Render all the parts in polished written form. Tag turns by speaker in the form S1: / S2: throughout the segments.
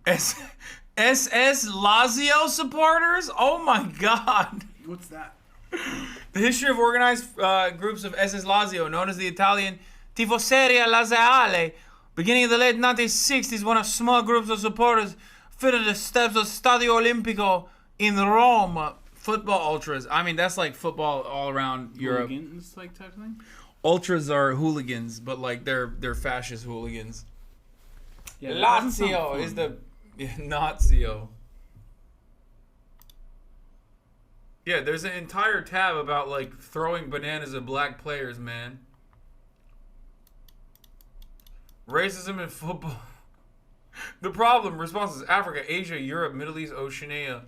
S1: S- SS Lazio supporters? Oh my god.
S2: What's that?
S1: The history of organized groups of SS Lazio, known as the Italian Tifoseria Laziale, beginning in the late 1960s, when a small group of supporters fitted the steps of Stadio Olimpico in Rome. Football ultras. I mean, that's like football all around Europe.
S2: Hooligans, like, type of thing?
S1: Ultras are hooligans, but like they're fascist hooligans.
S2: Yeah,
S1: Lazio is the Nazio. Yeah, there's an entire tab about like throwing bananas at black players, man. Racism in football. The problem, responses: Africa, Asia, Europe, Middle East, Oceania.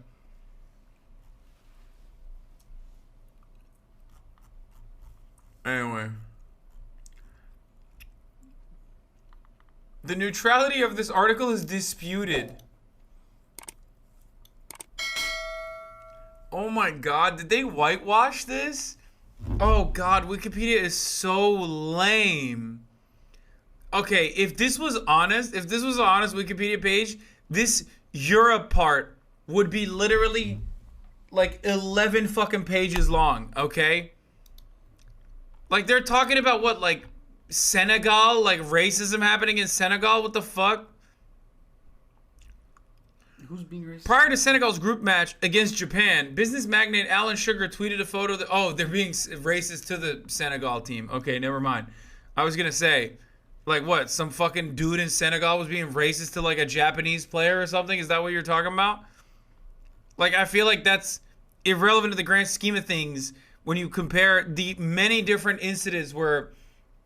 S1: Anyway. The neutrality of this article is disputed. Oh my god, did they whitewash this? Oh god, Wikipedia is so lame. Okay, if this was an honest Wikipedia page, this Europe part would be literally like 11 fucking pages long, okay? Like, they're talking about what, like, Senegal? Like, racism happening in Senegal? What the fuck?
S2: Who's being racist?
S1: Prior to Senegal's group match against Japan, business magnate Alan Sugar tweeted a photo that... Oh, they're being racist to the Senegal team. Okay, never mind. I was gonna say, like, what? Some fucking dude in Senegal was being racist to, like, a Japanese player or something? Is that what you're talking about? Like, I feel like that's irrelevant to the grand scheme of things... when you compare the many different incidents where,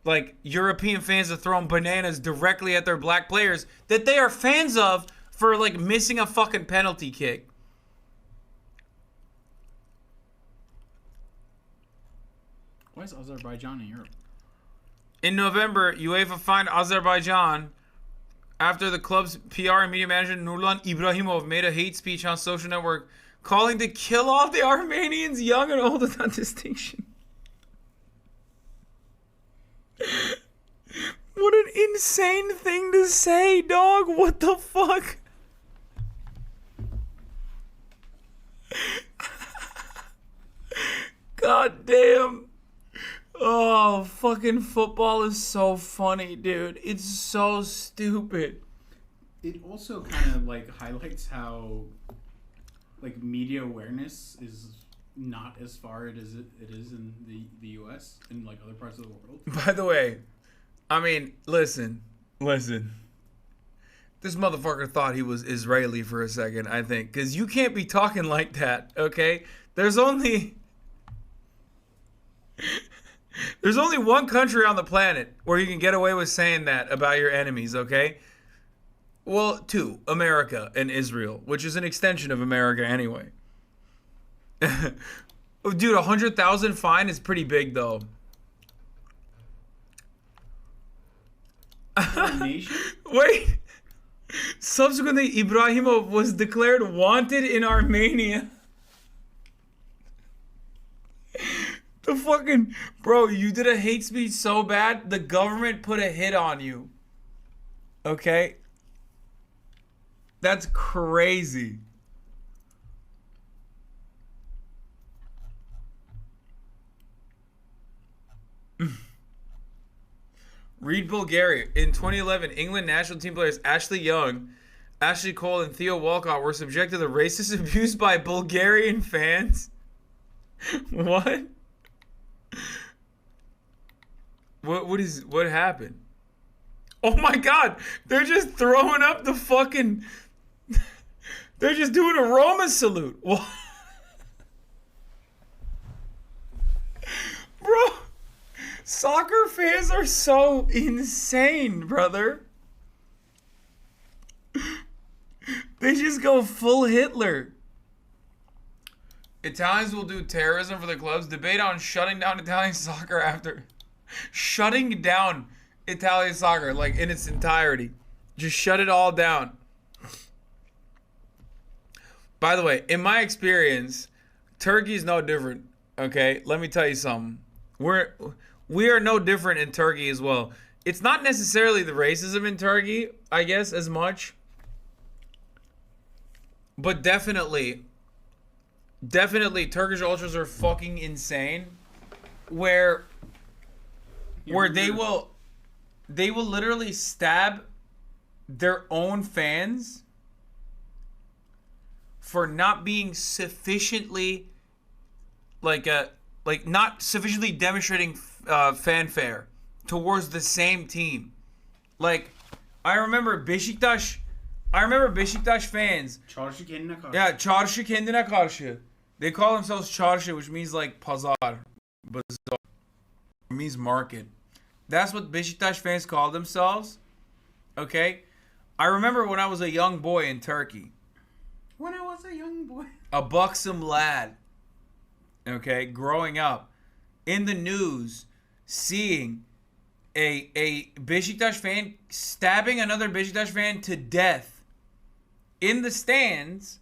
S1: like, European fans have thrown bananas directly at their black players that they are fans of for, like, missing a fucking penalty kick.
S2: Why is Azerbaijan in Europe?
S1: In November, UEFA fined Azerbaijan after the club's PR and media manager Nurlan Ibrahimov made a hate speech on social network calling to kill off the Armenians, young and old, without distinction. What an insane thing to say, dog. What the fuck? God damn. Oh, fucking football is so funny, dude. It's so stupid.
S2: It also kind of, like, highlights how... like, media awareness is not as far it is in the U.S. and, like, other parts of the world.
S1: By the way, I mean, listen. This motherfucker thought he was Israeli for a second, I think. Because you can't be talking like that, okay? There's only one country on the planet where you can get away with saying that about your enemies, okay? Well, two. America and Israel, which is an extension of America anyway. Dude, 100,000 fine is pretty big, though.
S2: Nation?
S1: Wait. Subsequently, Ibrahimov was declared wanted in Armenia. The fucking... Bro, you did a hate speech so bad, the government put a hit on you. Okay? That's crazy. Read Bulgaria. In 2011, England national team players Ashley Young, Ashley Cole, and Theo Walcott were subjected to racist abuse by Bulgarian fans. What? What happened? Oh my god, they're just throwing up the fucking... They're just doing a Roma salute. What? Bro, soccer fans are so insane, brother. They just go full Hitler. Italians will do terrorism for the clubs. Debate on shutting down Italian soccer after... Shutting down Italian soccer, like, in its entirety. Just shut it all down. By the way, in my experience, Turkey's no different, okay? Let me tell you something. We are no different in Turkey as well. It's not necessarily the racism in Turkey, I guess, as much. But definitely Turkish ultras are fucking insane. Where they will literally stab their own fans for not being sufficiently not sufficiently demonstrating fanfare towards the same team. Like, I remember Beşiktaş fans.
S2: Çarşı kendine karşı.
S1: Yeah, çarşı kendine karşı. They call themselves çarşı, which means like pazar. Bazaar. It means market. That's what Beşiktaş fans call themselves. Okay? I remember when I was a young boy in Turkey.
S2: When I was a young boy.
S1: A buxom lad. Okay? Growing up. In the news. Seeing a Beşiktaş fan stabbing another Beşiktaş fan to death. In the stands.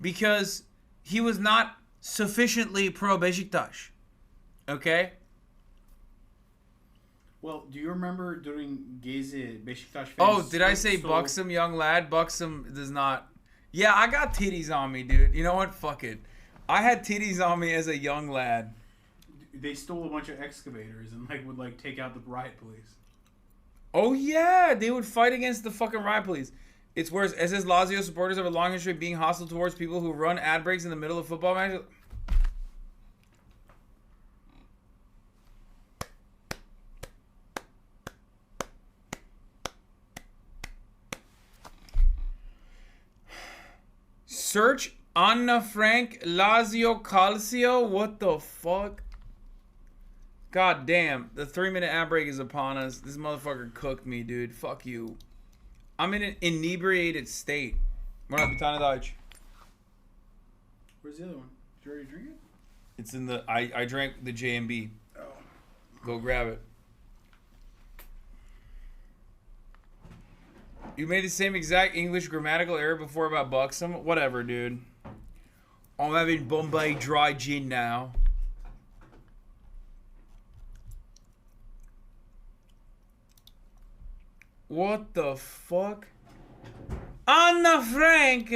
S1: Because he was not sufficiently pro Beşiktaş. Okay?
S2: Well, do you remember during Gezi, Beşiktaş fans?
S1: Oh, did I say buxom young lad? Buxom does not. Yeah, I got titties on me, dude. You know what? Fuck it. I had titties on me as a young lad.
S2: They stole a bunch of excavators and would take out the riot police.
S1: Oh yeah, they would fight against the fucking riot police. It's worse. It says Lazio supporters have a long history of being hostile towards people who run ad breaks in the middle of football matches. Search Anna Frank Lazio Calcio. What the fuck? God damn. The 3-minute ad break is upon us. This motherfucker cooked me, dude. Fuck you. I'm in an inebriated state. Where's the other
S2: one? Did you already drink it?
S1: It's in the... I drank the J&B.
S2: Oh.
S1: Go grab it. You made the same exact English grammatical error before about buxom? Whatever, dude. I'm having Bombay dry gin now. What the fuck? Anna Frank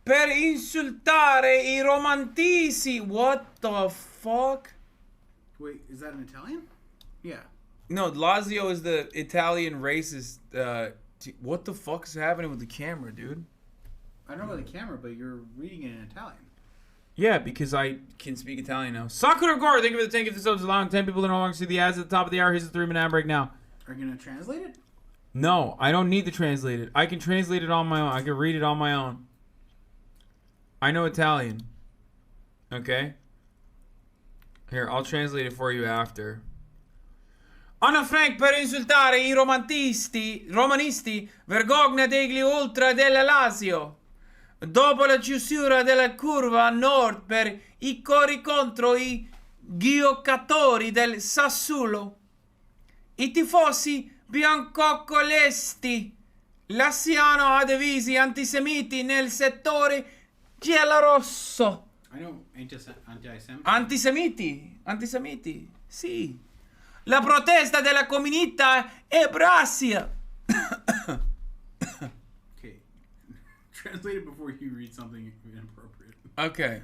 S1: per insultare I romantici. What the fuck?
S2: Wait, is that an Italian? Yeah.
S1: No, Lazio is the Italian racist. What the fuck is happening with the camera, dude?
S2: I don't know about the camera, but you're reading it in Italian.
S1: Yeah, because I can speak Italian now. Sakura Gore, thank you for the 10 gifted subs, allowing 10 people to no longer see the ads at the top of the hour. Here's the 3-minute ad break now.
S2: Are you going to translate it?
S1: No, I don't need to translate it. I can translate it on my own. I can read it on my own. I know Italian. Okay? Here, I'll translate it for you after. Anna Frank per insultare I romanisti, vergogna degli ultra della Lazio. Dopo la chiusura della curva a nord per I cori contro I giocatori del Sassuolo, I tifosi biancocelesti lasciano adevisi antisemiti nel settore giallorosso.
S2: I know
S1: Antisemiti, sì. La protesta della comunità ebraica.
S2: Okay. Translate it before you read something inappropriate.
S1: Okay.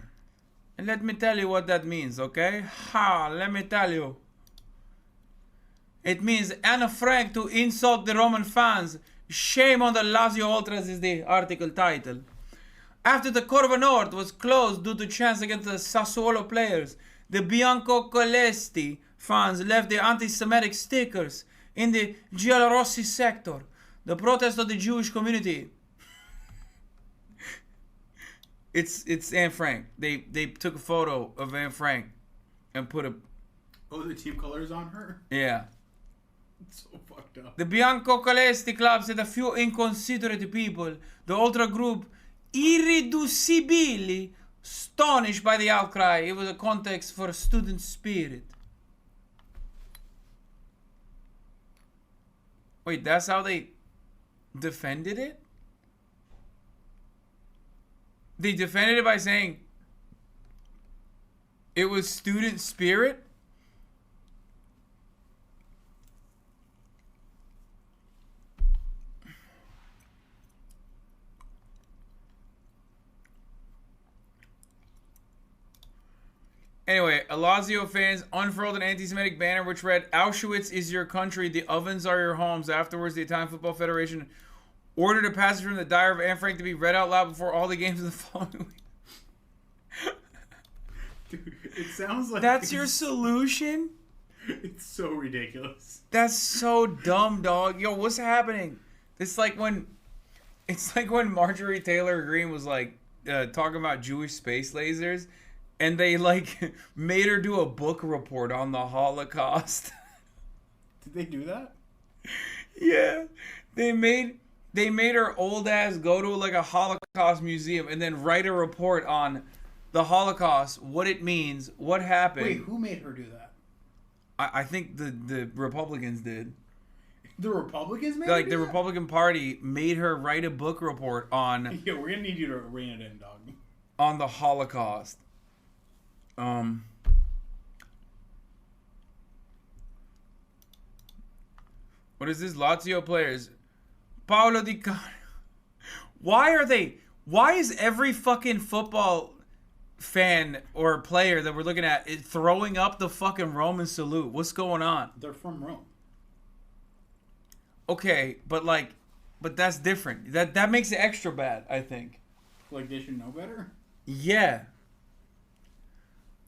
S1: And let me tell you what that means, okay? Let me tell you. It means Anna Frank to insult the Roman fans. Shame on the Lazio Ultras is the article title. After the Curva Nord was closed due to chants against the Sassuolo players, the Biancocelesti fans left their anti-Semitic stickers in the Giallorossi sector. The protest of the Jewish community. It's Anne Frank. They took a photo of Anne Frank and put a...
S2: Oh, the team colors on her?
S1: Yeah.
S2: It's so fucked up.
S1: The Biancocelesti club said a few inconsiderate people, the ultra group Irriducibili, astonished by the outcry. It was a context for student spirit. Wait, that's how they defended it? They defended it by saying it was student spirit? Anyway, Lazio fans unfurled an anti-Semitic banner which read, "Auschwitz is your country, the ovens are your homes." Afterwards, the Italian Football Federation ordered a passage from the Diary of Anne Frank to be read out loud before all the games of the following week.
S2: Dude, it sounds like
S1: That's your solution?
S2: It's so ridiculous.
S1: That's so dumb, dog. Yo, what's happening? It's like when Marjorie Taylor Greene was like talking about Jewish space lasers, and they like made her do a book report on the Holocaust.
S2: Did they do that?
S1: Yeah, they made her old ass go to like a Holocaust museum and then write a report on the Holocaust, what it means, what happened.
S2: Wait, who made her do that?
S1: I think the Republicans did.
S2: The Republicans made
S1: Like
S2: her
S1: the
S2: do that?
S1: Republican Party made her write a book report on
S2: Yeah, we're gonna need you to rein it in, dog.
S1: on the Holocaust. What is this? Lazio players. Paolo Di Canio. Why is every fucking football fan or player that we're looking at throwing up the fucking Roman salute? What's going on?
S2: They're from Rome.
S1: Okay, but that's different. That makes it extra bad, I think.
S2: Like they should know better?
S1: Yeah.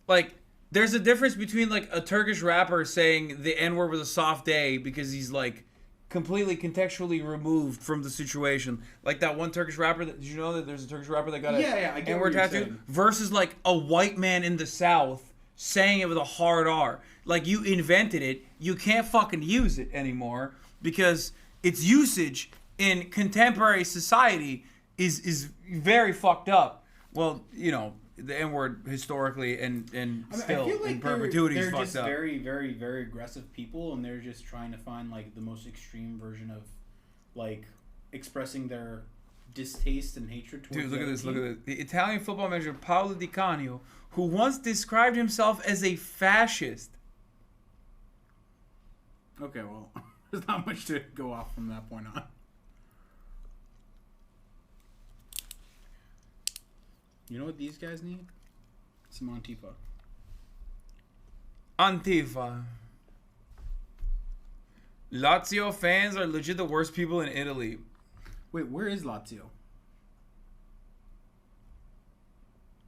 S1: Like, there's a difference between, like, a Turkish rapper saying the N-word was a soft day because he's, like, completely contextually removed from the situation. Like that one Turkish rapper, did you know that there's a Turkish rapper that got
S2: I get what
S1: N-word
S2: you're
S1: tattoo?
S2: saying.
S1: Versus, like, a white man in the South saying it with a hard R. Like, you invented it. You can't fucking use it anymore because its usage in contemporary society is very fucked up. Well, you know, the N-word historically and still
S2: I feel like
S1: in perpetuity is
S2: they're
S1: fucked
S2: just
S1: up.
S2: very, very, very aggressive people, and they're just trying to find like the most extreme version of like expressing their distaste and hatred towards.
S1: Dude, look at
S2: the
S1: this.
S2: team.
S1: Look at this. The Italian football manager Paolo Di Canio, who once described himself as a fascist.
S2: Okay, well, there's not much to go off from that point on. You know what these guys need? Some Antifa.
S1: Antifa. Lazio fans are legit the worst people in Italy.
S2: Wait, where is Lazio?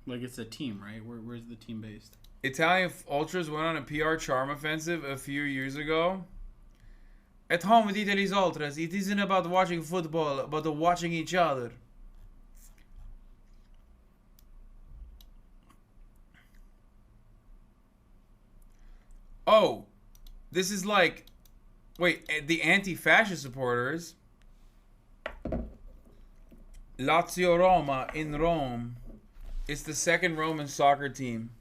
S2: Like it's a team, right? Where's the team based?
S1: Italian ultras went on a PR charm offensive a few years ago. At home with Italy's ultras, it isn't about watching football, but watching each other. Oh, this is like, wait, the anti-fascist supporters. Lazio Roma in Rome. It's the second Roman soccer team.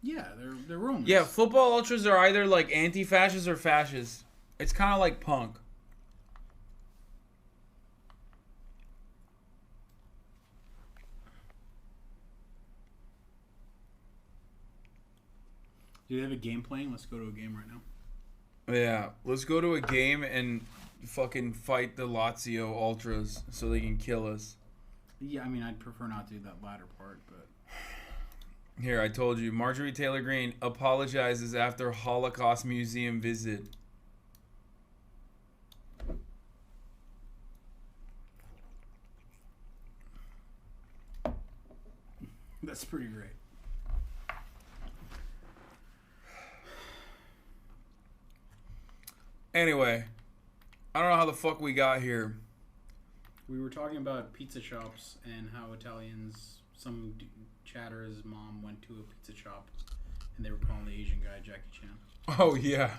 S2: Yeah, they're Romans.
S1: Yeah, football ultras are either like anti-fascists or fascists. It's kind of like punk.
S2: Do they have a game playing? Let's go to a game right now.
S1: Yeah, let's go to a game and fucking fight the Lazio ultras so they can kill us.
S2: Yeah, I mean, I'd prefer not to do that latter part, but...
S1: Here, I told you. Marjorie Taylor Greene apologizes after Holocaust Museum visit.
S2: That's pretty great.
S1: Anyway, I don't know how the fuck we got here.
S2: We were talking about pizza shops and how Italians, chatter's mom went to a pizza shop and they were calling the Asian guy Jackie Chan.
S1: Oh, yeah.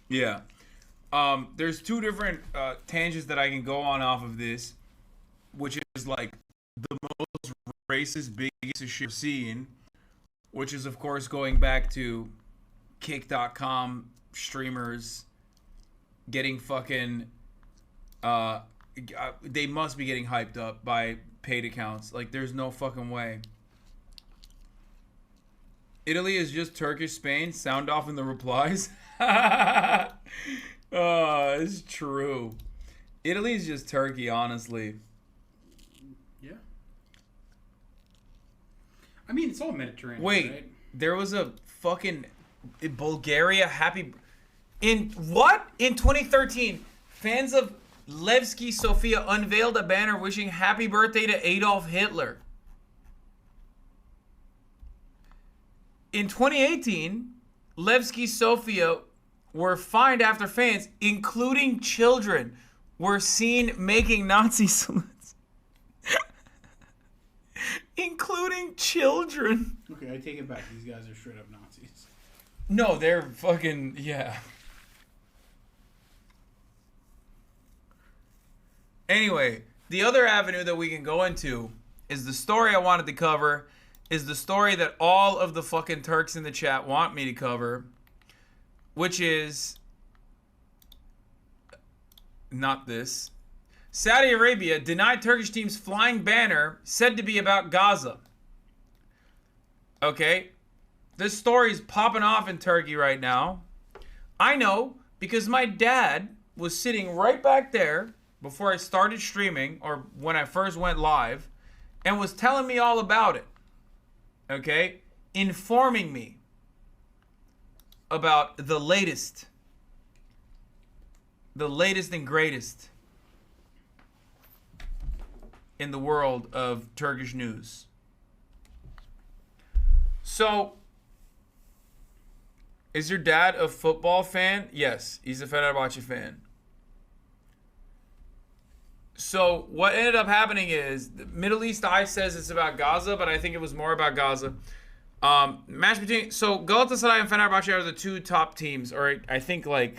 S1: Yeah. There's two different tangents that I can go on off of this, which is like the most racist, biggest shit scene, which is, of course, going back to Kick.com streamers getting fucking... they must be getting hyped up by paid accounts. Like, there's no fucking way. Italy is just Turkish Spain. Sound off in the replies. Oh, it's true. Italy is just Turkey, honestly.
S2: Yeah. I mean, it's all Mediterranean.
S1: Wait,
S2: right?
S1: there was a fucking Bulgaria in 2013, fans of Levski Sofia unveiled a banner wishing happy birthday to Adolf Hitler. In 2018, Levski Sofia were fined after fans, including children, were seen making Nazi salutes. Including children.
S2: Okay, I take it back. These guys are straight up Nazis.
S1: No, they're fucking, yeah. Anyway, the other avenue that we can go into is the story I wanted to cover, is the story that all of the fucking Turks in the chat want me to cover, which is not this. Saudi Arabia denied Turkish team's flying banner said to be about Gaza. Okay? This story's popping off in Turkey right now. I know because my dad was sitting right back there before I started streaming, or when I first went live, and was telling me all about it. Okay? Informing me about the latest and greatest in the world of Turkish news. So, is your dad a football fan? Yes, he's a Fenerbahce fan. So what ended up happening is the Middle East Eye says it's about Gaza, but I think it was more about Gaza. Match between Galatasaray and Fenerbahce are the two top teams, or I think I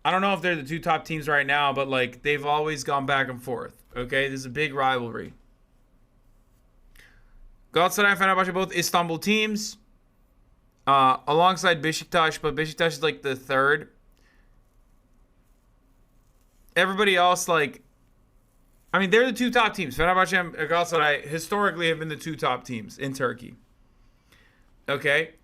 S1: don't know if they're the two top teams right now, but they've always gone back and forth. Okay, there's a big rivalry. Galatasaray and Fenerbahce both Istanbul teams, alongside Beşiktaş, but Beşiktaş is the third. Everybody else they're the two top teams. Fenerbahce and Galatasaray historically have been the two top teams in Turkey. Okay?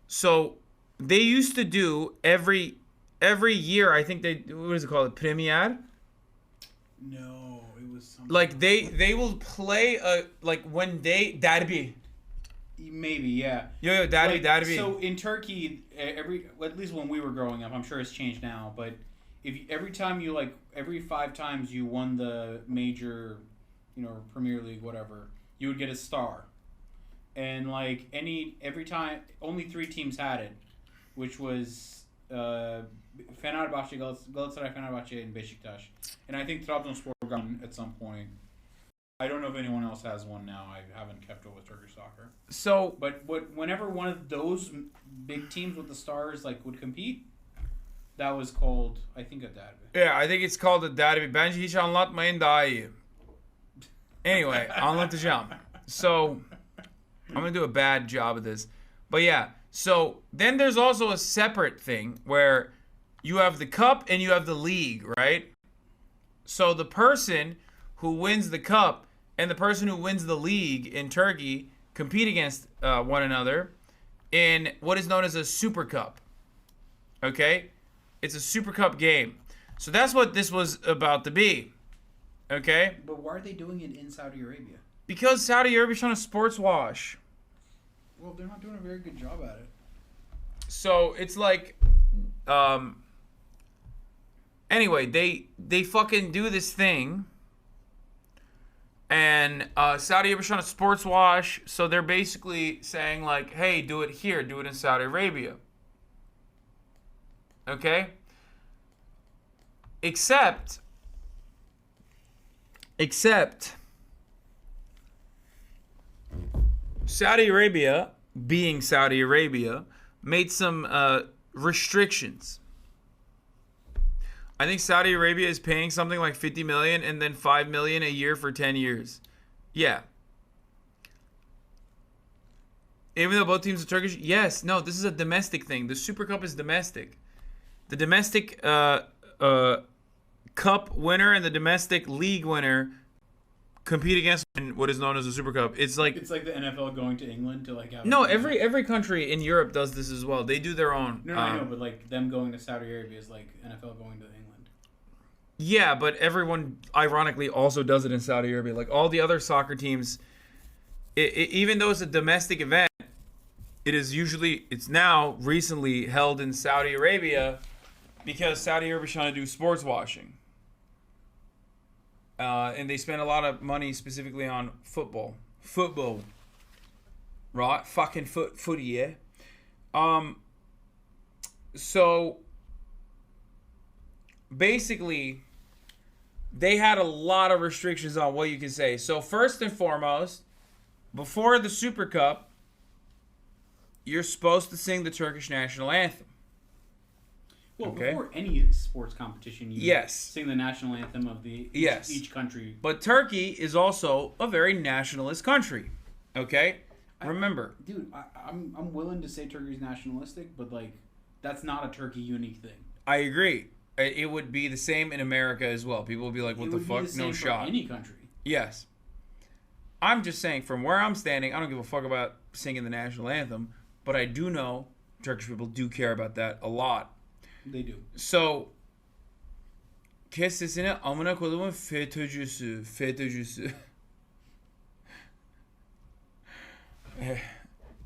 S1: So, they used to do every year, I think what is it called? Premier?
S2: No, it was something.
S1: They will play when they derby.
S2: Maybe, yeah.
S1: Yo, derby.
S2: So, in Turkey, at least when we were growing up, I'm sure it's changed now, but every 5 times you won the major, Premier League, whatever, you would get a star. And every time, only 3 teams had it, which was Fenerbahçe, Galatasaray, Fenerbahçe, and Beşiktaş. And I think Trabzonspor got one at some point. I don't know if anyone else has one now. I haven't kept up with Turkish soccer.
S1: So,
S2: whenever one of those big teams with the stars would compete, that was called, I think, a derby.
S1: Yeah, I think it's called a derby. Bence hiç anlatmayın daha iyi. Anyway, anlatacağım. So, I'm going to do a bad job of this. But yeah, so then there's also a separate thing where you have the cup and you have the league, right? So the person who wins the cup and the person who wins the league in Turkey compete against one another in what is known as a Super Cup. Okay? It's a Super Cup game. So that's what this was about to be. Okay?
S2: But why are they doing it in Saudi Arabia?
S1: Because Saudi Arabia's trying to sports wash.
S2: Well, they're not doing a very good job at it.
S1: So it's anyway, they fucking do this thing. And Saudi Arabia's trying to sports wash. So they're basically saying hey, do it here. Do it in Saudi Arabia. Okay? Except Saudi Arabia, being Saudi Arabia, made some restrictions. I think Saudi Arabia is paying something like $50 million and then $5 million a year for 10 years. Yeah. Even though both teams are Turkish? Yes. No, this is a domestic thing. The Super Cup is domestic. The domestic cup winner and the domestic league winner compete against in what is known as a Super Cup. It's like
S2: the NFL going to England to have.
S1: No, every country in Europe does this as well. They do their own.
S2: No, I know, but them going to Saudi Arabia is like NFL going to England.
S1: Yeah, but everyone ironically also does it in Saudi Arabia. All the other soccer teams even though it's a domestic event, it's now recently held in Saudi Arabia because Saudi Arabia is trying to do sports washing. And they spend a lot of money specifically on football. Futbol. Right? Fucking footy, yeah? So, basically, they had a lot of restrictions on what you can say. So, first and foremost, before the Super Cup, you're supposed to sing the Turkish national anthem.
S2: Well,
S1: okay.
S2: Before any sports competition, you
S1: yes.
S2: sing the national anthem of each country.
S1: But Turkey is also a very nationalist country. Okay? Remember.
S2: Dude, I'm willing to say Turkey's nationalistic, but, like, that's not a Turkey unique thing.
S1: I agree. It would be the same in America as well. People would be like, what the fuck? No shot.
S2: For any country.
S1: Yes. I'm just saying, from where I'm standing, I don't give a fuck about singing the national anthem, but I do know Turkish people do care about that a lot.
S2: They do.
S1: So, kes sesini amına kodumun FETÖ'cüsü.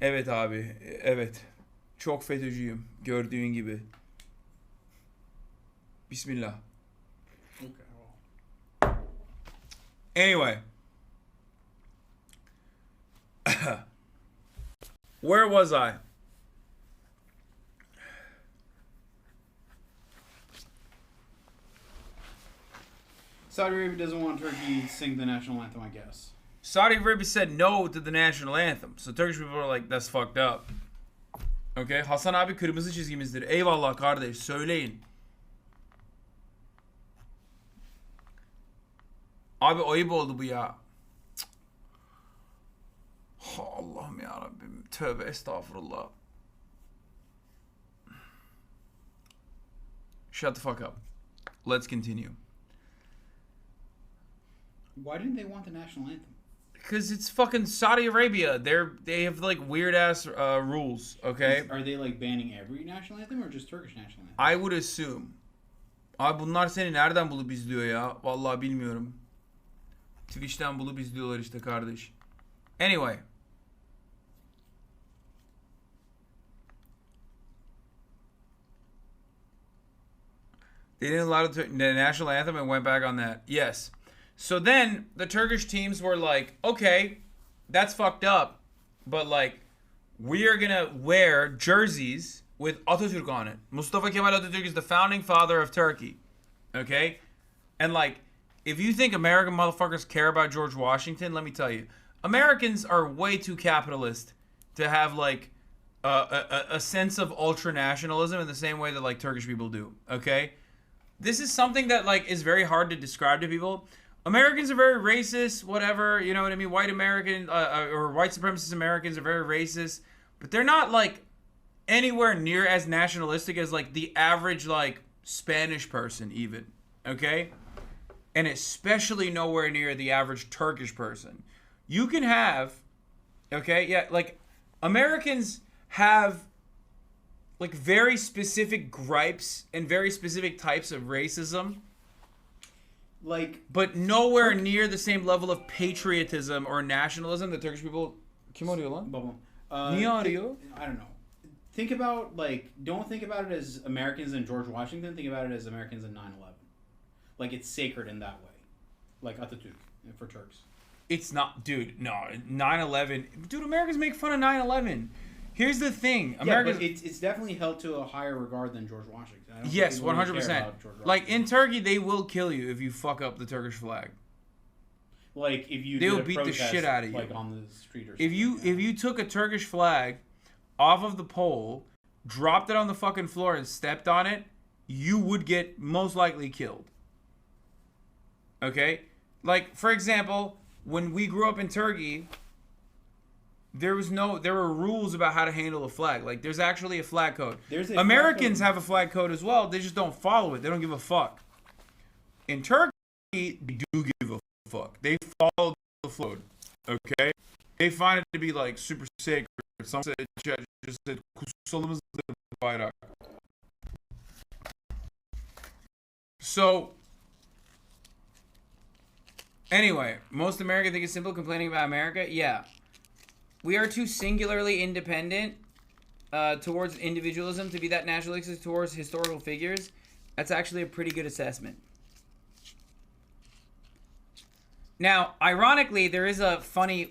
S1: Evet abi, evet. Çok FETÖ'cüyüm, gördüğün gibi. Bismillah.
S2: Okay.
S1: Anyway. Where was I?
S2: Saudi Arabia doesn't want Turkey to sing the national anthem, I guess.
S1: Saudi Arabia said no to the national anthem. So Turkish people are like, that's fucked up. Okay? Hasanabi kırmızı çizgimizdir. Eyvallah kardeş, söyleyin. Abi ayıp oldu bu ya. Allah'ım ya Rabbim. Tövbe estağfurullah. Shut the fuck up. Let's continue.
S2: Why didn't they want the national anthem?
S1: Because it's fucking Saudi Arabia. They have like weird ass rules. Okay.
S2: Are they like banning every national anthem or just Turkish national anthem?
S1: I would assume. Abi bunlar seni nereden bulup izliyor ya? Vallahi bilmiyorum. Twitch'ten bulup izliyorlar işte kardeş. Anyway. They didn't allow the national anthem and went back on that. Yes. So then the Turkish teams were like, okay, that's fucked up. But like, we are going to wear jerseys with Atatürk on it. Mustafa Kemal Atatürk is the founding father of Turkey. Okay? And like, if you think American motherfuckers care about George Washington, let me tell you. Americans are way too capitalist to have like a sense of ultra-nationalism in the same way that like Turkish people do. Okay? This is something that like is very hard to describe to people. Americans are very racist, whatever, you know what I mean? White American or white supremacist Americans are very racist, but they're not like anywhere near as nationalistic as like the average like Spanish person even, okay? And especially nowhere near the average Turkish person. You can have, okay, yeah, like Americans have like very specific gripes and very specific types of racism.
S2: Like,
S1: but nowhere near the same level of patriotism or nationalism that Turkish people. Kim arıyor lan?
S2: Babam.
S1: Niye arıyor?
S2: I don't know. Think about like, don't think about it as Americans and George Washington. Think about it as Americans in 9/11. Like it's sacred in that way, like Atatürk for Turks.
S1: It's not, dude. No, 9/11. Dude, Americans make fun of 9/11. Here's the thing,
S2: America. Yeah, but it's definitely held to a higher regard than George Washington.
S1: Yes, 100%. Like in Turkey, they will kill you if you fuck up the Turkish flag.
S2: Like if you
S1: they'll beat the shit out of you.
S2: Like on the street or something.
S1: If you took a Turkish flag off of the pole, dropped it on the fucking floor, and stepped on it, you would get most likely killed. Okay, like for example, when we grew up in Turkey. There were rules about how to handle a flag. Like, there's actually a flag code. Americans have a flag code as well. They just don't follow it. They don't give a fuck. In Turkey, they do give a fuck. They follow the code. Okay? They find it to be, like, super sacred. Some say, just said, kutsalımızdır bayrak. So, anyway, most Americans think it's simple complaining about America. Yeah.
S3: We are too singularly independent towards individualism to be that nationalistic towards historical figures. That's actually a pretty good assessment. Now, ironically, there is a funny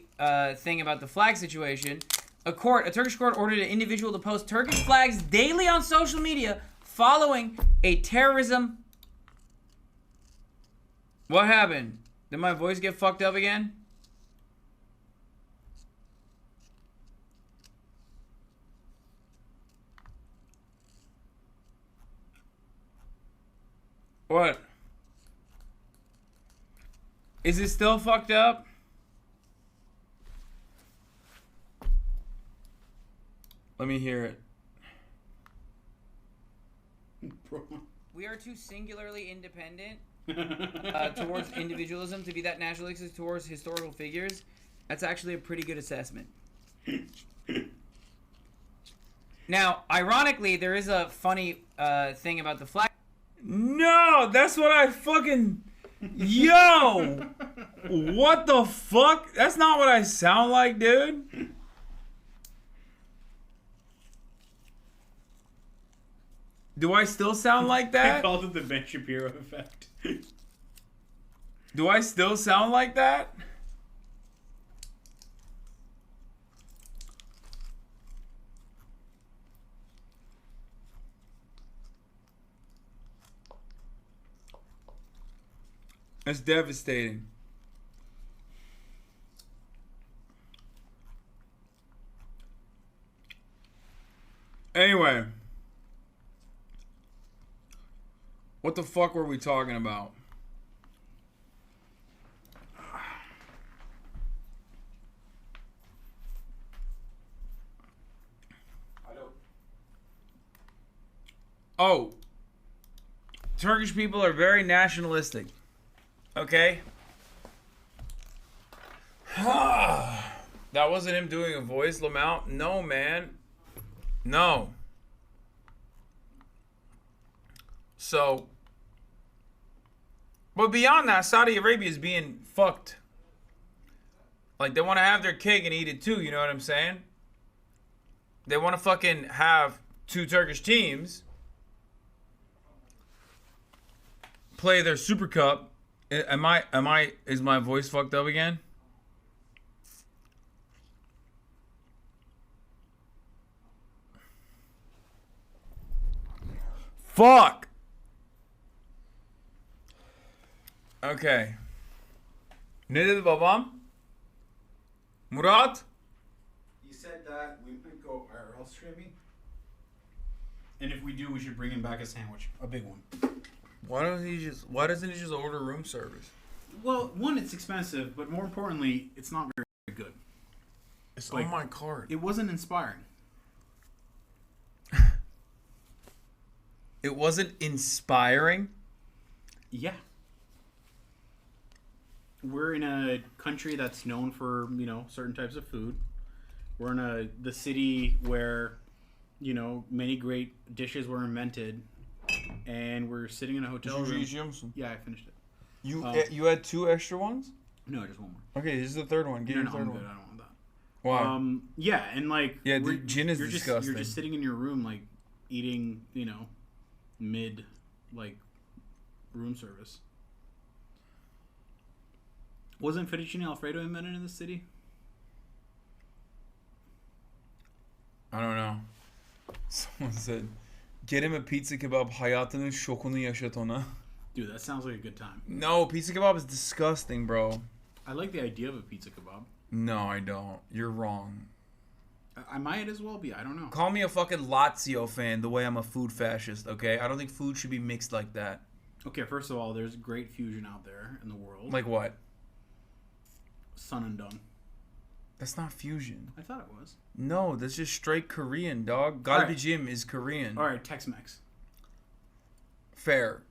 S3: thing about the flag situation. A Turkish court ordered an individual to post Turkish flags daily on social media following a terrorism. What happened? Did my voice get fucked up again? What? Is it still fucked up? Let me hear it. We are too singularly independent towards individualism to be that nationalistic towards historical figures. That's actually a pretty good assessment. Now, ironically, there is a funny thing about the flag. No, that's what I fucking... Yo! What the fuck? That's not what I sound like, dude. Do I still sound like
S2: I
S3: that?
S2: called it the Ben Shapiro effect.
S3: Do I still sound like that? That's devastating. Anyway. What the fuck were we talking about?
S2: I don't.
S3: Oh. Turkish people are very nationalistic. Okay? That wasn't him doing a voice, Lamount. No, man. No. So, but beyond that, Saudi Arabia is being fucked. Like, they want to have their cake and eat it too, you know what I'm saying? They want to fucking have two Turkish teams play their Super Cup. Is my voice fucked up again? Fuck! Okay. Ne dedi babam? Murat?
S2: He said that we might go IRL streaming. And if we do, we should bring him back a sandwich. A big one.
S3: Why doesn't he just order room service?
S2: Well, one, it's expensive, but more importantly, it's not very good.
S3: It's
S2: like,
S3: on my card.
S2: It wasn't inspiring.
S3: It wasn't inspiring?
S2: Yeah. We're in a country that's known for, certain types of food. We're in the city where, many great dishes were invented. And we're sitting in a hotel room. Yeah, I finished it.
S3: You had two extra ones?
S2: No, just one more.
S3: Okay, this is the third one. Give me the third
S2: I'm
S3: one.
S2: good. I don't want that.
S3: Why?
S2: Yeah, and
S3: Yeah, the gin is disgusting.
S2: You're just sitting in your room, eating, mid, room service. Wasn't fettuccine Alfredo invented in the city?
S3: I don't know. Someone said, get him a pizza kebab, hayatının şokunu yaşat ona.
S2: Dude, that sounds like a good time.
S3: No, pizza kebab is disgusting, bro.
S2: I like the idea of a pizza kebab.
S3: No, I don't. You're wrong.
S2: I might as well be. I don't know.
S3: Call me a fucking Lazio fan the way I'm a food fascist, okay? I don't think food should be mixed like that.
S2: Okay, first of all, there's great fusion out there in the world.
S3: Like what?
S2: Sun and Dung.
S3: That's not fusion.
S2: I thought it was.
S3: No, that's just straight Korean, dog. Galbijim is Korean.
S2: All right, Tex-Mex.
S3: Fair.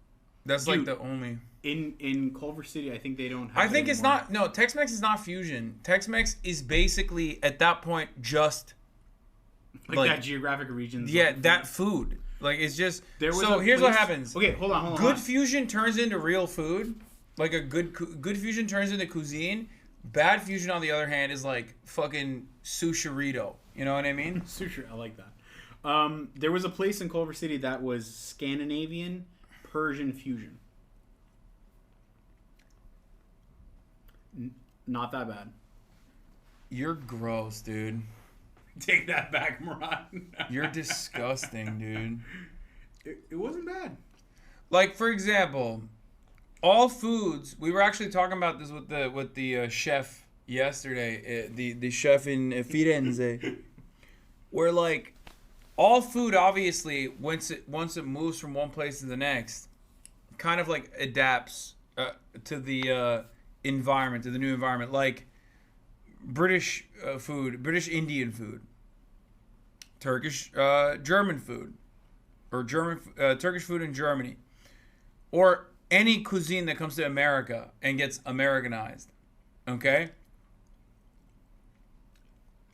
S3: That's
S2: Dude,
S3: like the only...
S2: In Culver City, I think they don't have
S3: I think
S2: it
S3: it's
S2: anymore.
S3: not... No, Tex-Mex is not fusion. Tex-Mex is basically, at that point, just...
S2: Like that geographic region.
S3: Yeah, that food. Like, it's just...
S2: Here's
S3: what happens.
S2: Okay, hold on.
S3: Good fusion turns into real food. Like, a good fusion turns into cuisine.
S1: Bad fusion, on the other hand, is like fucking sushirito. You know what I mean?
S2: Sushi, I like that. There was a place in Culver City that was Scandinavian Persian fusion. Not that bad.
S1: You're gross, dude.
S2: Take that back, Murat.
S1: You're disgusting, dude.
S2: It wasn't bad.
S1: Like, for example, all foods. We were actually talking about this with the chef yesterday. The chef in Firenze, where like all food, obviously, once it moves from one place to the next, kind of like adapts to the environment, to the new environment. Like British food, British Indian food, Turkish German food, or Turkish food in Germany, or any cuisine that comes to America and gets Americanized. Okay?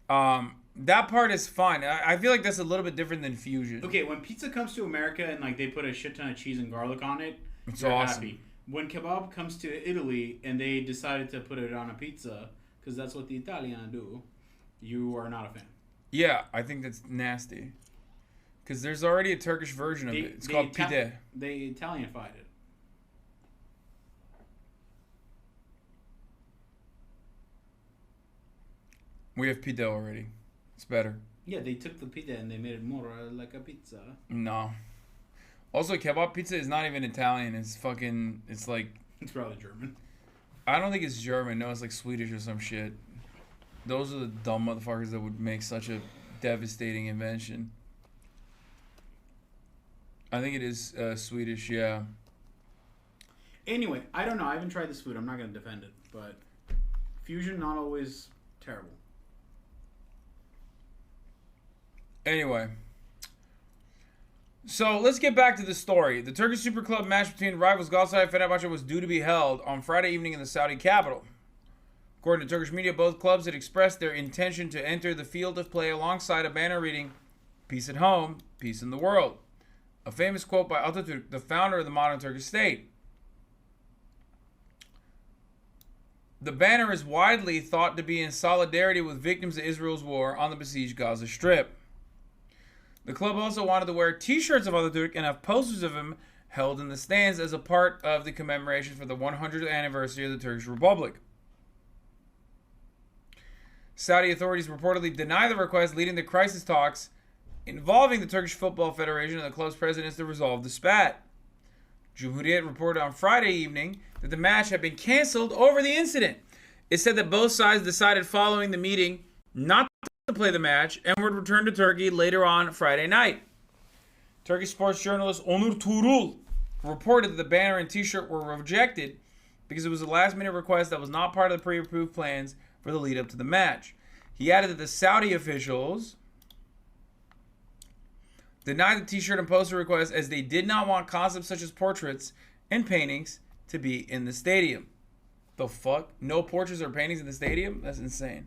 S1: That part is fine. I feel like that's a little bit different than fusion.
S2: Okay, when pizza comes to America and like they put a shit ton of cheese and garlic on it,
S1: It's
S2: you're
S1: awesome.
S2: happy. When kebab comes to Italy and they decided to put it on a pizza because that's what the Italians do, you are not a fan.
S1: Yeah, I think that's nasty. Because there's already a Turkish version of it. It's called pide.
S2: They Italianified it.
S1: We have pide already. It's better.
S2: Yeah, they took the pizza and they made it more like a pizza.
S1: No. Also, kebab pizza is not even Italian. It's like,
S2: It's probably German.
S1: I don't think it's German. No, it's like Swedish or some shit. Those are the dumb motherfuckers that would make such a devastating invention. I think it is Swedish, yeah.
S2: Anyway, I don't know. I haven't tried this food. I'm not going to defend it. But fusion, not always terrible.
S1: Anyway. So, let's get back to the story. The Turkish Super Club match between rivals Galatasaray and Fenerbahce was due to be held on Friday evening in the Saudi capital. According to Turkish media, both clubs had expressed their intention to enter the field of play alongside a banner reading, "Peace at home, peace in the world." A famous quote by Atatürk, the founder of the modern Turkish state. The banner is widely thought to be in solidarity with victims of Israel's war on the besieged Gaza Strip. The club also wanted to wear t-shirts of Atatürk and have posters of him held in the stands as a part of the commemoration for the 100th anniversary of the Turkish Republic. Saudi authorities reportedly deny the request, leading to crisis talks involving the Turkish Football Federation and the club's presidents to resolve the spat. Cumhuriyet reported on Friday evening that the match had been canceled over the incident. It said that both sides decided following the meeting not to play the match and would return to Turkey later on Friday night. Turkish sports journalist Onur Tuğrul reported that the banner and t-shirt were rejected because it was a last-minute request that was not part of the pre-approved plans for the lead-up to the match. He added that the Saudi officials denied the t-shirt and poster request as they did not want concepts such as portraits and paintings to be in the stadium. The fuck? No portraits or paintings in the stadium? That's insane.